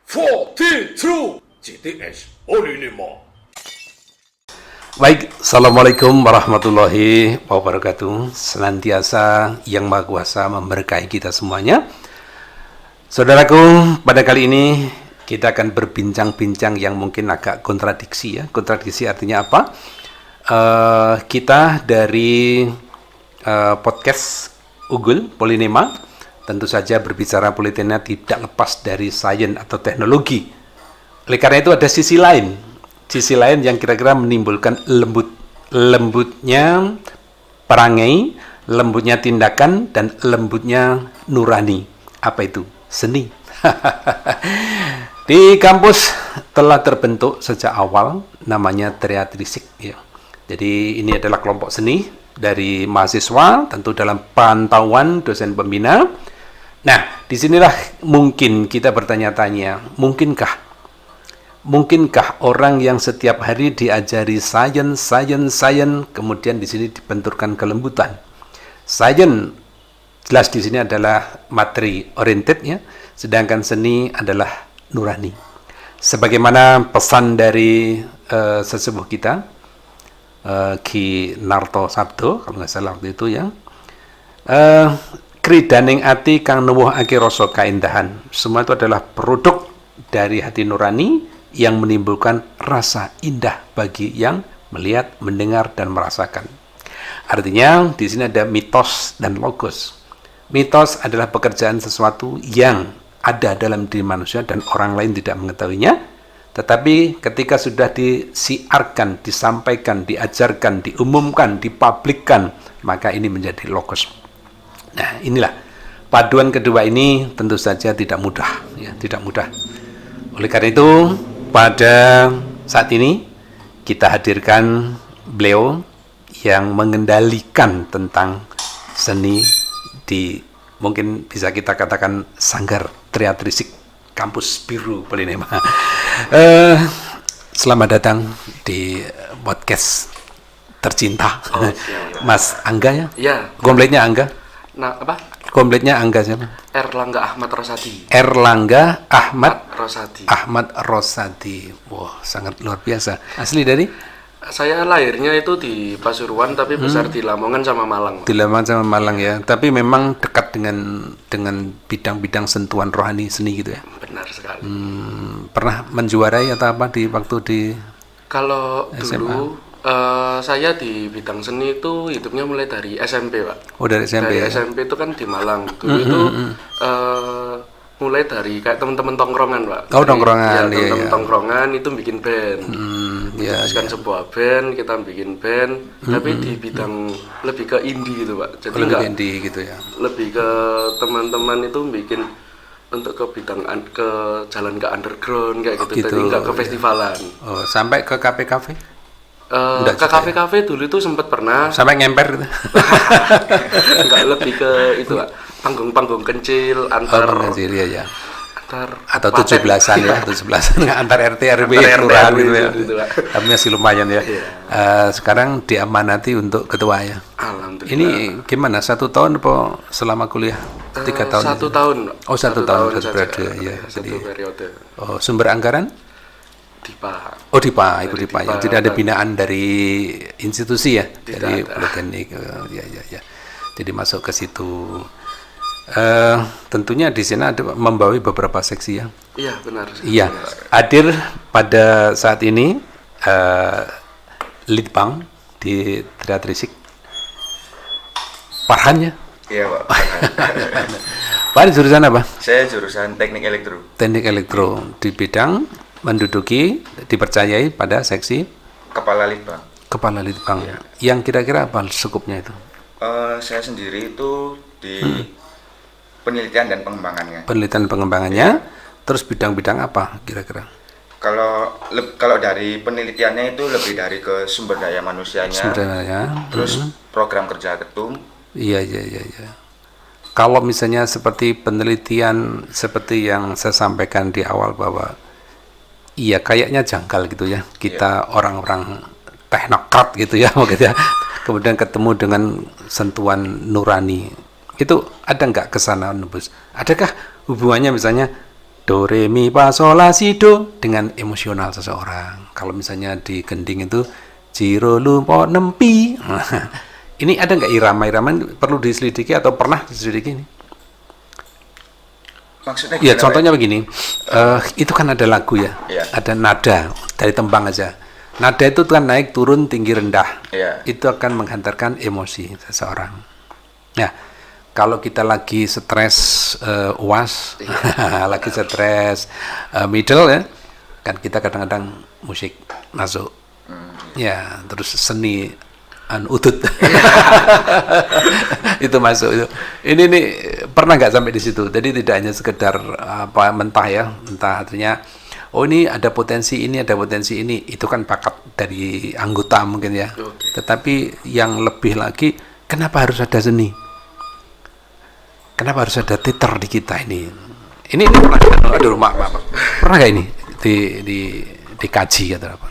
42 GTS Olinima. Baik, Assalamualaikum warahmatullahi wabarakatuh. Senantiasa Yang Maha Kuasa memberkahi kita semuanya. Saudaraku, pada kali ini kita akan berbincang-bincang yang mungkin agak kontradiksi ya. Kontradiksi artinya apa? Kita dari podcast Ugul Polinema tentu saja berbicara politeknya tidak lepas dari sains atau teknologi. Oleh karena itu ada sisi lain yang kira-kira menimbulkan lembutnya perangai, lembutnya tindakan, dan lembutnya nurani. Apa itu? Seni. Di kampus telah terbentuk sejak awal namanya Triatrisik ya. Jadi ini adalah kelompok seni dari mahasiswa, tentu dalam pantauan dosen pembina. Nah, disinilah mungkin kita bertanya-tanya, Mungkinkah orang yang setiap hari diajari sains, kemudian di sini dibenturkan kelembutan? Sains jelas di sini adalah materi oriented ya, sedangkan seni adalah nurani. Sebagaimana pesan dari sesepuh kita, Ki Narto Sabdo, kalau nggak salah waktu itu ya, kridaning ati kang nuwuhake rasa kaindahan. Semua itu adalah produk dari hati nurani yang menimbulkan rasa indah bagi yang melihat, mendengar, dan merasakan. Artinya, di sini ada mitos dan logos. Mitos adalah pekerjaan sesuatu yang ada dalam diri manusia dan orang lain tidak mengetahuinya, tetapi ketika sudah disiarkan, disampaikan, diajarkan, diumumkan, dipublikkan, maka ini menjadi logos. Nah, inilah paduan kedua ini tentu saja tidak mudah, ya, tidak mudah. Oleh karena itu, pada saat ini kita hadirkan beliau yang mengendalikan tentang seni di mungkin bisa kita katakan Sanggar Triatrisik Kampus Biru Polinema. Selamat datang di podcast tercinta. Mas Angga ya? Iya. Kompletnya Angga? Nah, apa? Kompletnya Angga siapa? Erlangga Ahmad Rosadi. Erlangga Ahmad Rosadi. Wah, sangat luar biasa. Asli dari? Saya lahirnya itu di Pasuruan tapi besar di Lamongan sama Malang. Di Lamongan sama Malang ya. Tapi memang dekat dengan bidang-bidang sentuhan rohani seni gitu ya. Benar sekali. Pernah menjuarai atau apa di waktu di Kalau SMA? dulu saya di bidang seni itu hidupnya mulai dari SMP, Pak. Oh, dari SMP. Dari ya? SMP itu kan di Malang. Dulu itu mulai dari kayak teman-teman tongkrongan, Pak. Oh, tongkrongan, ya, teman-teman tongkrongan itu bikin band. Kan sebuah band, kita bikin band, tapi di bidang lebih ke indie gitu, Pak. Jadi lebih indie gitu ya. Lebih ke teman-teman itu bikin untuk ke bidang ke jalan ke underground kayak gitu. Tapi enggak ke festivalan. Oh, sampai ke kafe-kafe? Ke kafe-kafe dulu itu sempat pernah. Sampai ngemper gitu. Enggak, lebih ke itu, Pak. Panggung-panggung kecil antar ya. Antar atau 17-an ya, 17-an antar RT RW kelurahan gitu ya. Tapi masih lumayan ya. Sekarang diamanati untuk ketua ya. Alhamdulillah. Ini gimana? 1 tahun apa selama kuliah? 3 tahun? 1 tahun. Oh, 1 tahun satu periode ya. Satu periode. Oh, sumber anggaran? DIPA. Oh, DIPA, ikut DIPA ya. Tidak ada binaan dari institusi ya, dari Politeknik. Ya. Jadi masuk ke situ. Tentunya di sini ada membawahi beberapa seksi ya. Iya, benar. Iya, hadir pada saat ini Litbang di Triatrisik. Parhannya? Iya, Pak. Pak, jurusan apa? Saya jurusan Teknik Elektro. Teknik Elektro di bidang menduduki dipercayai pada seksi Kepala Litbang. Kepala Litbang. Ya. Yang kira-kira apa skupnya itu? Saya sendiri itu di penelitian dan pengembangannya. Penelitian pengembangannya, terus bidang-bidang apa kira-kira? Kalau dari penelitiannya itu lebih dari ke sumber daya manusianya. Sumber daya. Terus program kerja ketum. Iya. Kalau misalnya seperti penelitian seperti yang saya sampaikan di awal bahwa iya kayaknya jangkal gitu ya. Kita orang-orang teknokrat gitu ya, gitu ya. Kemudian ketemu dengan sentuhan nurani. Itu ada nggak kesana, Nubus? Adakah hubungannya misalnya do re mi fa sol la si do dengan emosional seseorang. Kalau misalnya di gending itu jiro lu po nempi. Ini ada nggak irama-irama perlu diselidiki atau pernah diselidiki ini? Maksudnya Ya gimana, contohnya begini, itu kan ada lagu ya, Iya. ada nada dari tembang aja. Nada itu kan naik turun tinggi rendah, Iya. itu akan menghantarkan emosi seseorang. Ya, kalau kita lagi stres UAS, lagi stres middle ya, kan kita kadang-kadang musik masuk, ya terus seni utut itu masuk itu. Ini nih pernah nggak sampai di situ? Jadi tidak hanya sekedar apa mentah ya, mentah artinya oh ini ada potensi ini, ada potensi ini, itu kan bakat dari anggota mungkin ya. Oke. Tetapi yang lebih lagi, kenapa harus ada seni? Kenapa harus ada teater di kita ini? Ini pernah, aduh maaf, pernah nggak ini dikaji atau apa?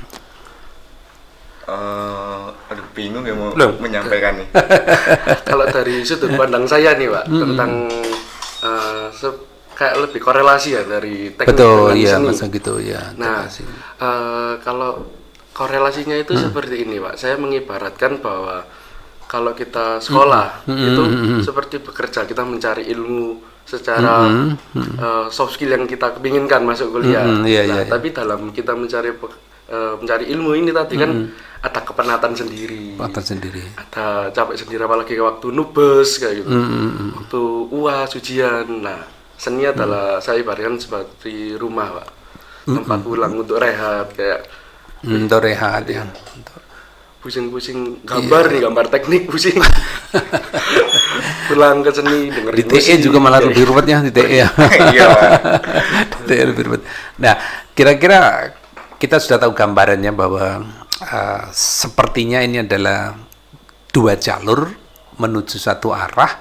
Aduh bingung ya mau Belum. menyampaikan nih. Kalau dari sudut pandang saya nih Pak, tentang kayak lebih korelasi ya dari teknik Betul, dengan iya seni. masa gitu ya. Nah, kalau korelasinya itu seperti ini Pak, saya mengibaratkan bahwa kalau kita sekolah itu seperti bekerja, kita mencari ilmu secara soft skill yang kita kepinginkan masuk kuliah. Iya. Tapi dalam kita mencari ilmu ini tadi kan ada kepenatan sendiri, Patah sendiri. ada capek sendiri, apalagi waktu nubes kayak gitu, waktu UAS ujian. Nah, seni adalah saya ibaratkan seperti rumah Pak, tempat pulang untuk rehat, kayak Untuk rehat ya. pusing-pusing gambar nih, gambar teknik pusing. Pulang ke seni dengerin Di TE musik. juga malah lebih ruwet ya di TE ya. Iya, Pak. Di TE lebih ruwet. Nah, kira-kira kita sudah tahu gambarannya bahwa sepertinya ini adalah dua jalur menuju satu arah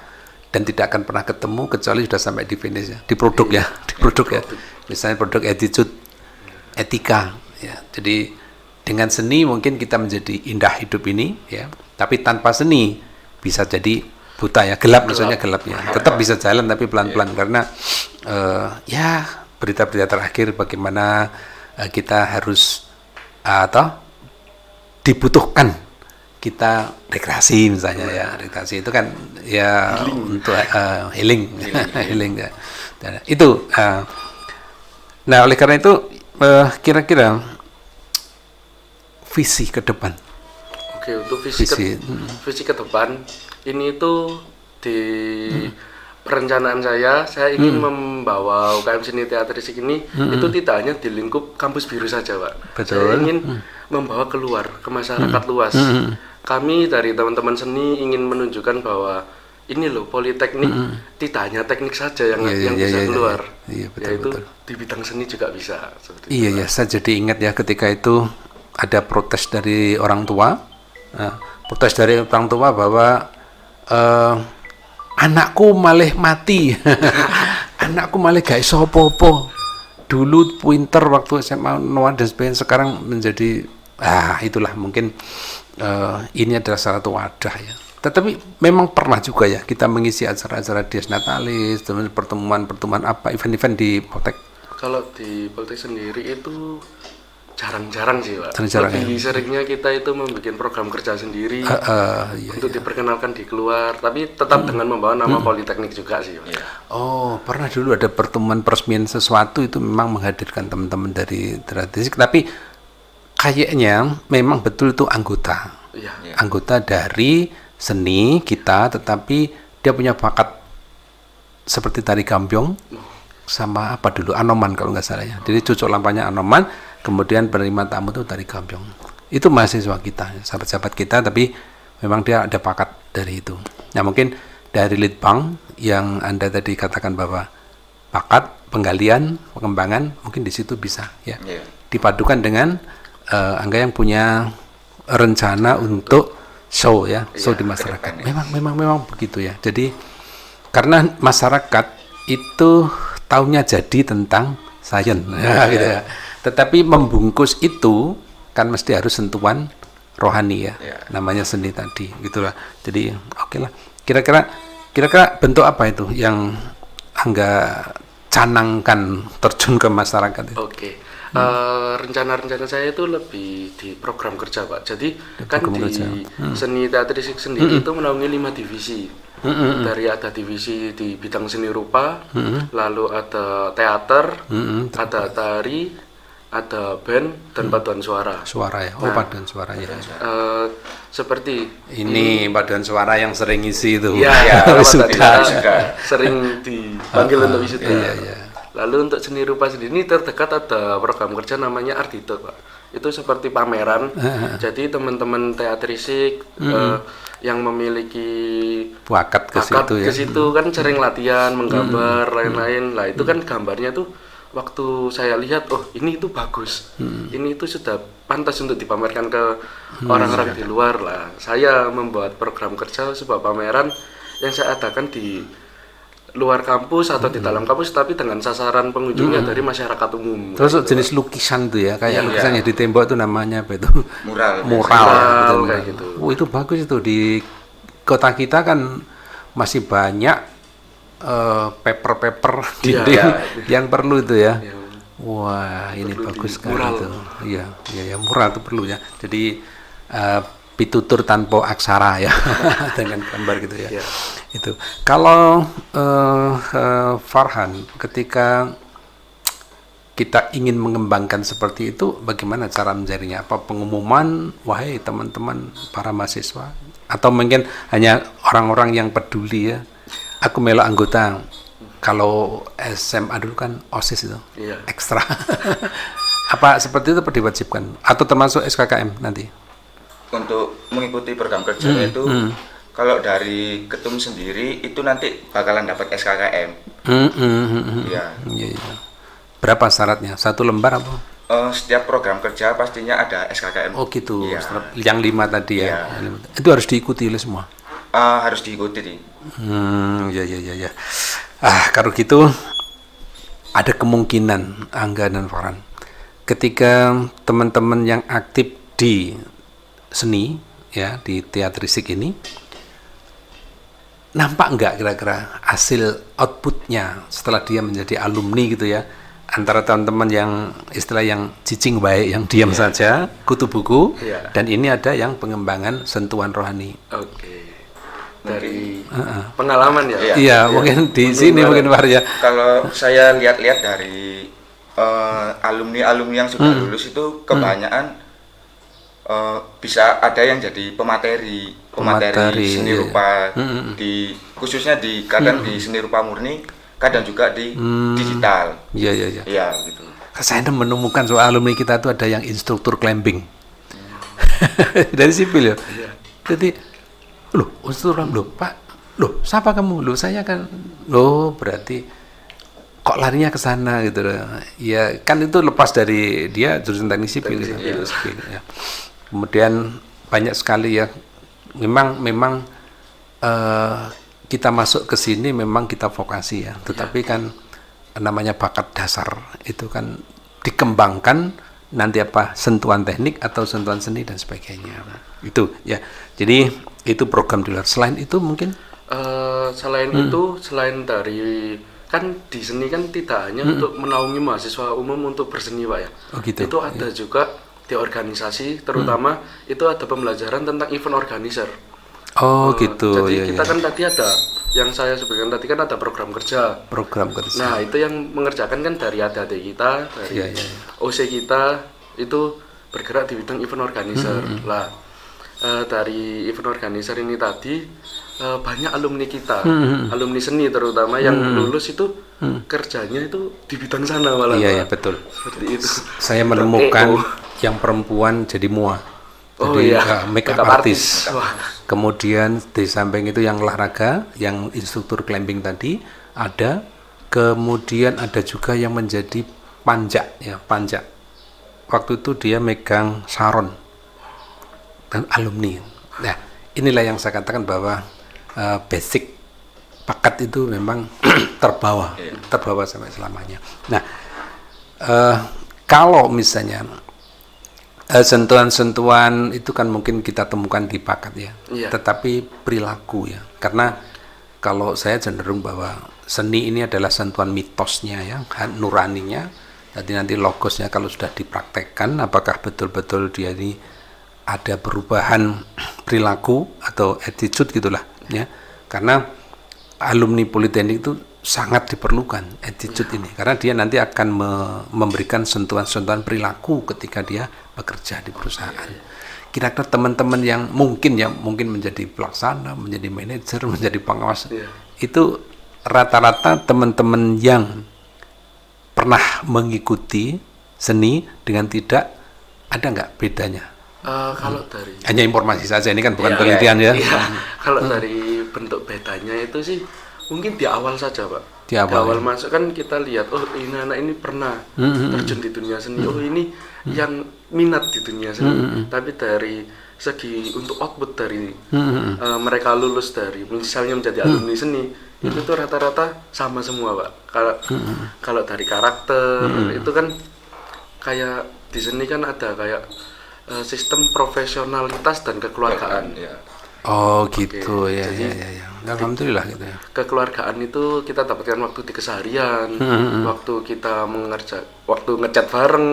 dan tidak akan pernah ketemu kecuali sudah sampai di finish ya, di produk ya, di produk ya. Misalnya produk attitude, etika ya. Jadi dengan seni mungkin kita menjadi indah hidup ini ya, tapi tanpa seni bisa jadi buta ya, gelap maksudnya gelap ya. Tetap bisa jalan tapi pelan-pelan karena ya berita-berita terakhir bagaimana kita harus atau dibutuhkan kita rekreasi misalnya ya, rekreasi itu kan ya untuk healing healing ya. Dan itu nah oleh karena itu kira-kira visi ke depan. Oke, untuk visi ke depan ini itu di perencanaan saya ingin membawa UKM Seni Teateristik ini itu tidak hanya di lingkup kampus biru saja Pak. Betul. Saya ingin membawa keluar ke masyarakat luas. Kami dari teman-teman seni ingin menunjukkan bahwa ini loh politeknik tidak hanya teknik saja yang bisa keluar. Iya, betul, yaitu betul. di bidang seni juga bisa seperti Iya itu. ya, saya jadi ingat ya ketika itu ada protes dari orang tua, protes dari orang tua bahwa anakku malah mati, anakku malah gak iso apa-apa. Dulu pinter waktu SMA Noah dan sebagainya, sekarang menjadi itulah mungkin ini adalah salah satu wadah ya. Tetapi memang pernah juga ya kita mengisi acara-acara Dies Natalis, pertemuan-pertemuan apa, event-event di Poltek. Kalau di Poltek sendiri itu jarang-jarang sih Pak. Jarang-jarang, Lebih seringnya kita itu membuat program kerja sendiri Iya, untuk diperkenalkan di keluar, tapi tetap dengan membawa nama Politeknik juga sih Pak. Oh, pernah dulu ada pertemuan peresmian sesuatu itu memang menghadirkan teman-teman dari tradisi, tapi kayaknya memang betul itu anggota. Iya. Anggota dari seni kita, tetapi dia punya bakat seperti tari gambyong sama apa dulu anoman kalau nggak salah ya. Jadi cucuk lampanya anoman, kemudian penerima tamu itu tari gambyong. Itu mahasiswa kita, sahabat-sahabat kita, tapi memang dia ada bakat dari itu. Nah mungkin dari Litbang yang Anda tadi katakan bahwa bakat, penggalian, pengembangan, mungkin di situ bisa ya. Dipadukan dengan Angga yang punya rencana untuk show ya, show di masyarakat. Memang begitu ya. Jadi karena masyarakat itu taunya jadi tentang sains ya, gitu ya. Tetapi membungkus itu kan mesti harus sentuhan rohani ya. Namanya seni tadi, gitulah. Jadi oke lah. Kira-kira bentuk apa itu yang Angga canangkan terjun ke masyarakat itu? Oke. Rencana-rencana saya itu lebih di program kerja, Pak. Jadi kan di seni teatrisik sendiri itu menaungi 5 divisi. Dari ada divisi di bidang seni rupa, lalu ada teater, ada tari, ada band dan paduan suara. Suara ya. Oh, paduan suara ya. Seperti ini paduan suara yang sering isi itu. Ya, sudah. Sering dipanggil untuk wisuda. Iya. Lalu untuk seni rupa sendiri ini terdekat ada program kerja namanya Ardito, Pak. Itu seperti pameran. Jadi teman-teman teatrisik yang memiliki bakat ke situ kan sering latihan, menggambar, lain-lain. Lah itu kan gambarnya tuh waktu saya lihat, oh ini itu bagus. Ini itu sudah pantas untuk dipamerkan ke orang-orang di luar lah. Saya membuat program kerja sebuah pameran yang saya adakan di luar kampus atau di dalam kampus, tapi dengan sasaran pengunjungnya dari masyarakat umum. Terus jenis lukisan tuh ya, kayak lukisan yang di tembok itu namanya apa itu? Mural kayak gitu. Oh, itu bagus itu. Di kota kita kan masih banyak paper dinding yang perlu itu ya. Wah, ini bagus sekali itu. Iya, mural itu perlu ya. Jadi pitutur tanpa aksara ya, dengan gambar gitu ya. Itu. Kalau Farhan, ketika kita ingin mengembangkan seperti itu, bagaimana cara mencarinya? Apa pengumuman, wahai teman-teman para mahasiswa, atau mungkin hanya orang-orang yang peduli ya? Aku melok anggota. Kalau SMA dulu kan OSIS itu, ekstra. Apa seperti itu diwajibkan? Atau termasuk SKKM nanti? Untuk mengikuti program kerja itu, kalau dari ketum sendiri itu nanti bakalan dapat SKKM. Iya. Berapa syaratnya? 1 lembar apa? Setiap program kerja pastinya ada SKKM. Oh gitu. Ya. Yang 5 tadi ya. Itu harus diikuti oleh semua. Harus diikuti. Ya. Kalau gitu ada kemungkinan Angga dan Farhan, ketika teman-teman yang aktif di seni ya, di teatrisik ini, nampak enggak kira-kira hasil outputnya setelah dia menjadi alumni gitu ya, antara teman-teman yang istilah yang cicing baik, yang diam saja, kutu buku, dan ini ada yang pengembangan sentuhan rohani. Dari pengalaman ya? Iya, mungkin di sini mungkin Pak ya. Kalau saya lihat-lihat dari alumni-alumni yang sudah lulus itu kebanyakan bisa ada yang jadi pemateri seni rupa, khususnya kadang di seni rupa murni, kadang juga di digital. Iya. Iya gitu. Saya menemukan soal alumni kita itu ada yang instruktur climbing dari sipil ya. Jadi Pak, siapa kamu? Siapa kan? Berarti kok larinya ke sana gitu loh. Ya kan itu lepas dari dia jurusan teknik sipil gitu. Ya. Kemudian banyak sekali ya. Memang kita masuk ke sini memang kita vokasi ya. Tetapi kan namanya bakat dasar itu kan dikembangkan nanti apa sentuhan teknik atau sentuhan seni dan sebagainya. Itu ya. Jadi itu program di luar. Selain itu mungkin selain itu, selain dari kan di seni kan tidak hanya untuk menaungi mahasiswa umum untuk berseni, Pak ya. Gitu. Itu ada juga di organisasi, terutama itu ada pembelajaran tentang event organizer. Gitu. Jadi kita kan tadi ada yang saya sebutkan tadi kan ada program kerja. Nah, itu yang mengerjakan kan dari adik-adik kita, dari OC kita itu bergerak di bidang event organizer. Lah, dari event organizer ini tadi banyak alumni kita, alumni seni terutama yang lulus itu kerjanya itu di bidang sana malah. Iya, betul. Seperti itu. Saya menemukan yang perempuan jadi mua. Jadi makeup artist. Kemudian di samping itu yang olahraga, yang instruktur climbing tadi ada. Kemudian ada juga yang menjadi panjak. Waktu itu dia megang saron dan alumni. Nah, inilah yang saya katakan bahwa basic bakat itu memang terbawa sampai selamanya. Nah, kalau misalnya sentuhan-sentuhan itu kan mungkin kita temukan di bakat ya, tetapi perilaku ya, karena kalau saya cenderung bahwa seni ini adalah sentuhan mitosnya ya, nuraninya. Jadi nanti logosnya kalau sudah dipraktekkan, apakah betul-betul dia ini ada perubahan perilaku atau attitude gitulah ya. Karena alumni Politeknik itu sangat diperlukan attitude ini, karena dia nanti akan memberikan sentuhan-sentuhan perilaku ketika dia bekerja di perusahaan. Kira-kira teman-teman yang mungkin menjadi pelaksana, menjadi manajer, menjadi pengawas, itu rata-rata teman-teman yang pernah mengikuti seni dengan tidak, ada nggak bedanya? Kalau dari hanya informasi saja, ini kan bukan penelitian ya. Kalau dari bentuk bedanya itu sih mungkin di awal saja, Pak. Di awal masuk kan kita lihat, oh ini anak ini pernah terjun di dunia seni, oh ini yang minat di dunia seni. Tapi dari segi untuk output dari mereka lulus dari misalnya menjadi alumni seni, itu tuh rata-rata sama semua, Pak. Kalau dari karakter itu kan kayak di seni kan ada kayak sistem profesionalitas dan kekeluargaan. Oh gitu. Ya, jadi, ya. Alhamdulillah gitu ya. Kekeluargaan itu kita dapatkan waktu di keseharian, waktu kita waktu ngecat bareng,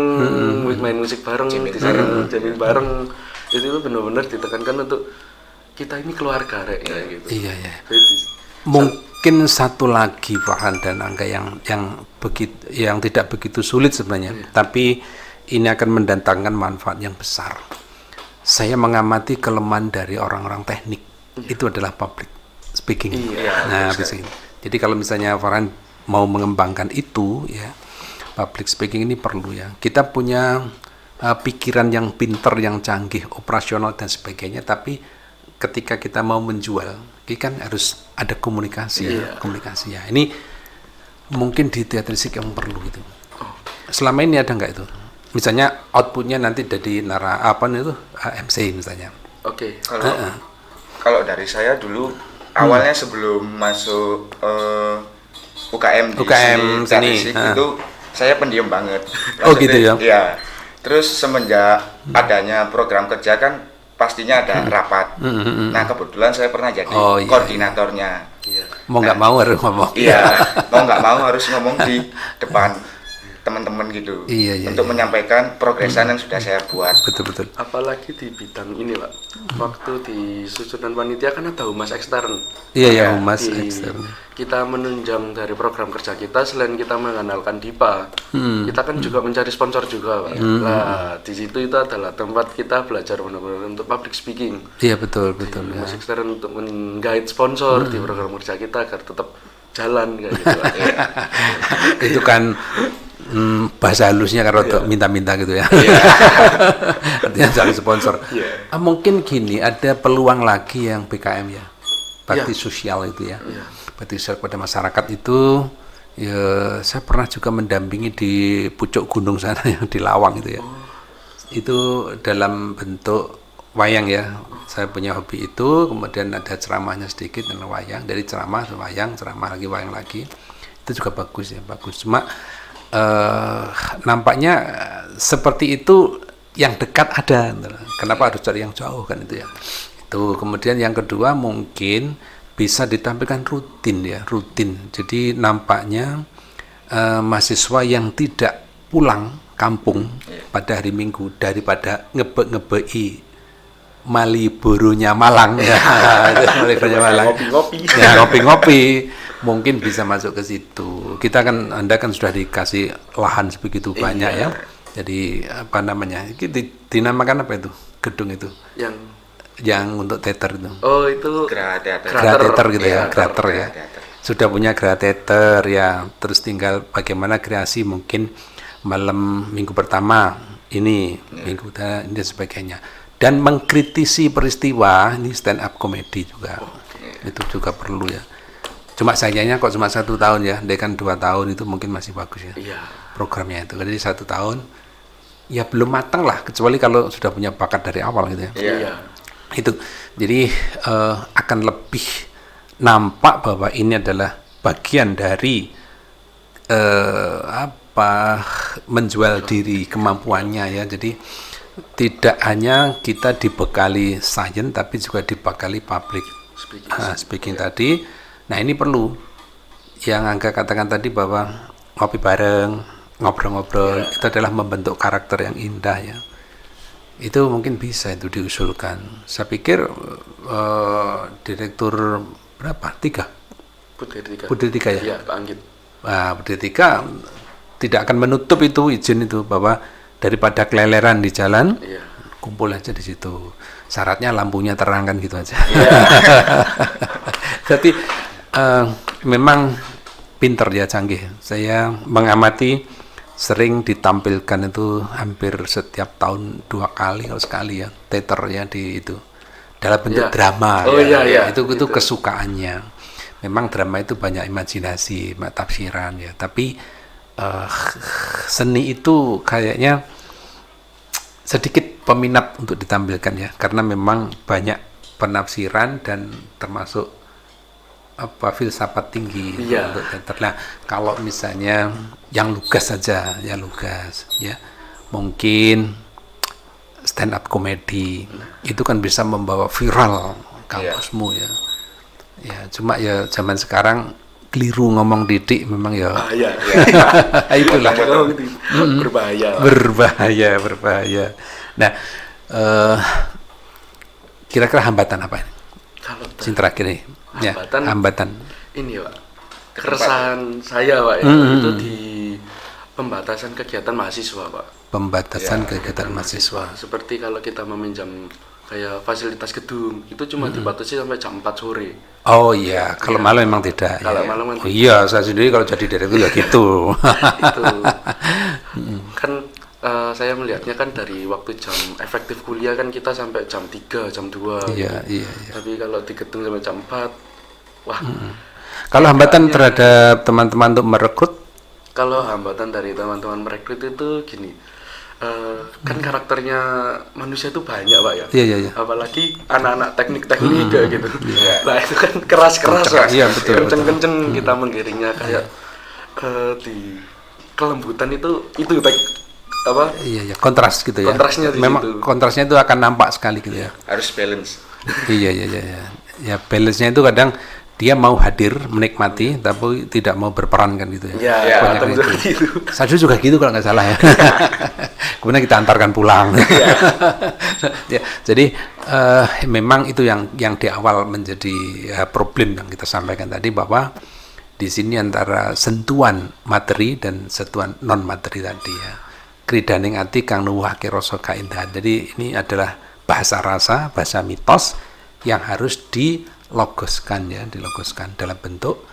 main musik bareng, jamming bareng. Itu benar-benar ditekankan untuk kita ini keluarga kayak gitu. Iya. Jadi, mungkin satu lagi Farhan dan Angga yang tidak begitu sulit sebenarnya, tapi ini akan mendatangkan manfaat yang besar. Saya mengamati kelemahan dari orang-orang teknik itu adalah public speaking. Jadi kalau misalnya Farhan mau mengembangkan itu ya, public speaking ini perlu ya. Kita punya pikiran yang pinter, yang canggih, operasional dan sebagainya, tapi ketika kita mau menjual, ini kan harus ada komunikasi ya. Ini mungkin di teatrikal yang perlu itu. Selama ini ada nggak itu? Misalnya outputnya nanti jadi MC misalnya. Oke. Kalau dari saya dulu awalnya sebelum masuk UKM seni itu saya pendiam banget. Oh gitu ya. Iya. Terus semenjak adanya program kerja kan pastinya ada rapat. Nah kebetulan saya pernah jadi koordinatornya. Mau nggak mau harus ngomong. Iya. Mau nggak mau harus ngomong di depan teman-teman gitu, untuk menyampaikan progresan yang sudah saya buat. Betul. Apalagi di bidang ini, Pak. Waktu di susunan panitia kan ada humas ekstern. Iya, humas ekstern. Kita menunjang dari program kerja kita, selain kita mengandalkan DIPA, kita kan juga mencari sponsor juga, Pak. Nah, di situ itu adalah tempat kita belajar benar-benar untuk public speaking. Iya, betul. Humas ekstern untuk men-guide sponsor di program kerja kita agar tetap jalan kayak gitu, Pak. Itu kan bahasa halusnya kan untuk minta-minta gitu ya. Artinya cari sponsor. Mungkin gini, ada peluang lagi yang BKM ya, bakti sosial itu ya. Bakti sosial kepada masyarakat itu ya, saya pernah juga mendampingi di pucuk gunung sana yang di Lawang itu ya. Itu dalam bentuk wayang ya. Saya punya hobi itu, kemudian ada ceramahnya sedikit dan wayang, dari ceramah ke wayang, ceramah lagi, wayang lagi. Itu juga bagus. Cuma nampaknya seperti itu yang dekat ada, kenapa harus cari yang jauh kan itu ya. Itu kemudian yang kedua mungkin bisa ditampilkan rutin. Jadi nampaknya mahasiswa yang tidak pulang kampung pada hari Minggu daripada ngebe-ngebei Maliburunya Malang ya, Maliburunya Malang ngopi-ngopi mungkin bisa masuk ke situ. Anda kan sudah dikasih lahan sebegitu banyak ya. Jadi dinamakan apa itu gedung itu? Yang untuk teater itu. Oh, itu Grateater gitu ya, Grater ya. Sudah punya Grateater ya. Terus tinggal bagaimana kreasi mungkin malam minggu pertama ini, minggu ini dan sebagainya. Dan mengkritisi peristiwa, ini stand up comedy juga. Itu juga perlu ya. Cuma sayangnya kok cuma 1 tahun ya, dia kan 2 tahun itu mungkin masih bagus ya programnya itu. Jadi 1 tahun ya belum matang lah, kecuali kalau sudah punya bakat dari awal gitu ya. Itu jadi akan lebih nampak bahwa ini adalah bagian dari menjual diri, kemampuannya ya. Jadi tidak hanya kita dibekali sains tapi juga dibekali public speaking tadi. Nah ini perlu yang Angga katakan tadi bahwa ngopi bareng, ngobrol-ngobrol itu adalah membentuk karakter yang indah ya. Itu mungkin bisa itu diusulkan. Saya pikir direktur berapa? 3? Putri 3 ya? Iya, Pak Anggit. Nah, Putri 3 tidak akan menutup itu izin itu bahwa daripada keleleran di jalan, kumpul aja di situ. Syaratnya lampunya terang kan gitu aja. Tapi memang pinter dia, canggih. Saya mengamati sering ditampilkan itu hampir setiap tahun 2 kali kalau sekali ya teaternya di itu dalam bentuk drama itu kesukaannya. Memang drama itu banyak imajinasi, tafsiran ya, tapi seni itu kayaknya sedikit peminat untuk ditampilkan ya, karena memang banyak penafsiran dan termasuk filsafat tinggi untuk teater. Nah, kalau misalnya yang lugas saja, ya lugas, ya mungkin stand up komedi itu kan bisa membawa viral kampusmu ya. Ya, cuma ya zaman sekarang keliru ngomong didik memang ya. Itulah berbahaya. Nah, kira-kira hambatan apa ini? Yang terakhir nih. Hambatan. Ini Pak, keresahan saya Pak ya, itu di pembatasan kegiatan mahasiswa Pak. Pembatasan kegiatan mahasiswa. Seperti kalau kita meminjam kayak fasilitas gedung, itu cuma dibatasi sampai jam 4 sore. Oh iya, kalau malam memang tidak. Kalau malam kan iya, saya sendiri kalau jadi direktur ya gitu. Itu kan saya melihatnya kan dari waktu jam efektif kuliah kan kita sampai jam 3, jam 2. Iya. Tapi kalau di gedung sampai jam 4, wah. Kalau hambatan terhadap teman-teman untuk merekrut? Kalau hambatan dari teman-teman merekrut itu gini, kan karakternya manusia itu banyak Pak ya. Iya. Apalagi anak-anak teknik-teknik kayak gitu. Nah itu kan keras-keras Pak. Iya betul. Kenceng-kenceng kita menggiringnya kayak di kelembutan itu Iya, kontras gitu ya. Kontrasnya di memang situ. Kontrasnya itu akan nampak sekali gitu ya. Harus balance. Iya. Ya balance-nya itu kadang dia mau hadir menikmati tapi tidak mau berperan kan gitu ya. Iya, gitu. Saya juga gitu kalau nggak salah ya. Kemudian kita antarkan pulang. Ya, jadi memang itu yang di awal menjadi problem yang kita sampaikan tadi, bahwa di sini antara sentuhan materi dan sentuhan non materi tadi ya. Kridaning ati kang nuwuhake rasa kaindahan. Jadi ini adalah bahasa rasa, bahasa mitos yang harus dilogoskan dalam bentuk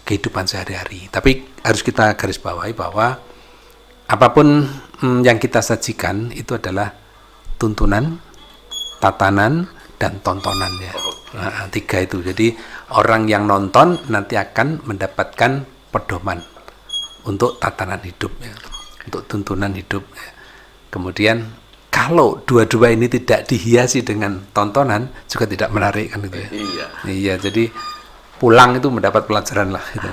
kehidupan sehari-hari. Tapi harus kita garis bawahi bahwa apapun yang kita sajikan itu adalah tuntunan, tatanan, dan tontonan ya. Nah, 3 itu. Jadi orang yang nonton nanti akan mendapatkan pedoman untuk tatanan hidup ya, untuk tuntunan hidup ya. Kemudian kalau dua-dua ini tidak dihiasi dengan tontonan juga tidak menarik kan gitu ya. Iya, jadi pulang itu mendapat pelajaran lah gitu.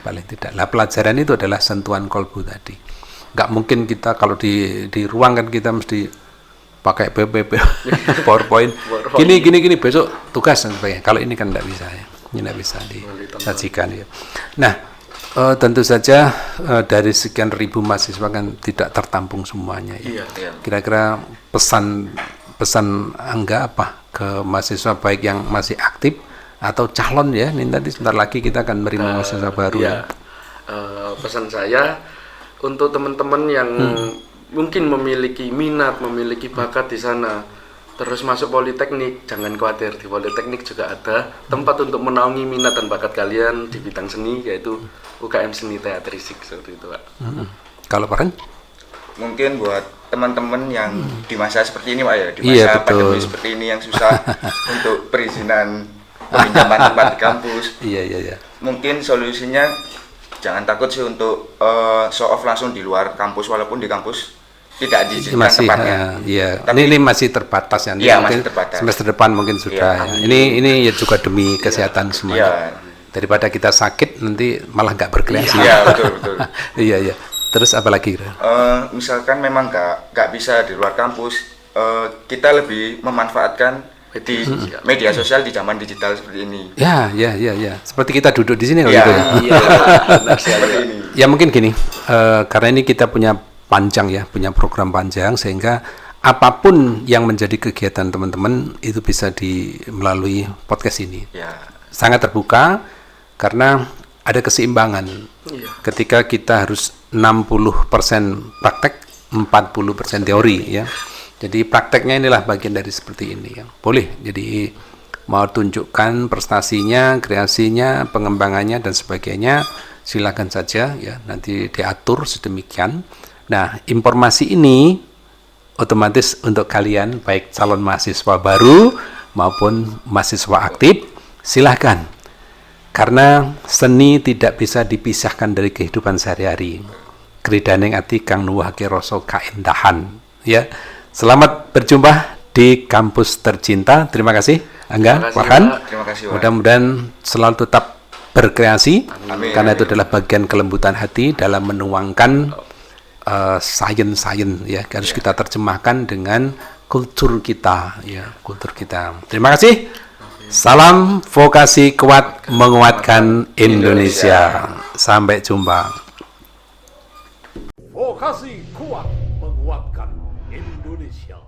Paling tidak. Lah pelajaran itu adalah sentuhan kolbu tadi. Nggak mungkin kita kalau di ruang kan kita mesti pakai PowerPoint. Gini besok tugas dan sebagainya. Kalau ini kan nggak bisa ya. Ini nggak bisa disajikan ya. Nah, tentu saja dari sekian ribu mahasiswa kan tidak tertampung semuanya ya. Kira-kira pesan Angga apa ke mahasiswa baik yang masih aktif atau calon ya? Ini tadi sebentar lagi kita akan menerima mahasiswa baru ya. Pesan saya untuk teman-teman yang mungkin memiliki minat, memiliki bakat di sana, terus masuk Politeknik, jangan khawatir, di Politeknik juga ada tempat untuk menaungi minat dan bakat kalian di bidang seni, yaitu UKM Seni Teatristik seperti itu Pak. Kalau Pak Ren? Mungkin buat teman-teman yang di masa seperti ini Pak ya, di masa pandemi seperti ini yang susah untuk perizinan peminjaman tempat di kampus. Iya. Mungkin solusinya jangan takut sih untuk show off langsung di luar kampus, walaupun di kampus tidak diizinkan tempatnya. Tapi ini masih terbatas ya. Masih terbatas. Semester depan mungkin sudah. Ini ya juga demi kesehatan semuanya. Daripada kita sakit nanti malah nggak berkreasi. Iya, betul. Iya. Terus apa lagi? Misalkan memang nggak bisa di luar kampus, kita lebih memanfaatkan di media sosial di zaman digital seperti ini. Ya. Seperti kita duduk di sini kalau Ya, gitu. Iya, benar sekali. seperti ini. Ya mungkin gini, karena ini kita punya panjang ya, punya program panjang sehingga apapun yang menjadi kegiatan teman-teman itu bisa melalui podcast ini. Ya, Sangat terbuka karena ada keseimbangan. Iya. Ketika kita harus 60% praktek, 40% teori ya. Jadi prakteknya inilah bagian dari seperti ini ya. Boleh. Jadi mau tunjukkan prestasinya, kreasinya, pengembangannya dan sebagainya, silakan saja ya. Nanti diatur sedemikian. Nah, informasi ini otomatis untuk kalian baik calon mahasiswa baru maupun mahasiswa aktif, silahkan. Karena seni tidak bisa dipisahkan dari kehidupan sehari-hari. Kridaning ati kang nuwuhake rasa kaendahan. Ya, selamat berjumpa di kampus tercinta. Terima kasih, Angga, Farhan. terima kasih, Pak. Mudah-mudahan selalu tetap berkreasi, Amin. karena itu adalah bagian kelembutan hati dalam menuangkan sains ya, harus kita terjemahkan dengan kultur kita ya, kultur kita. Terima kasih. Salam vokasi kuat menguatkan Indonesia. Sampai jumpa. Vokasi kuat menguatkan Indonesia.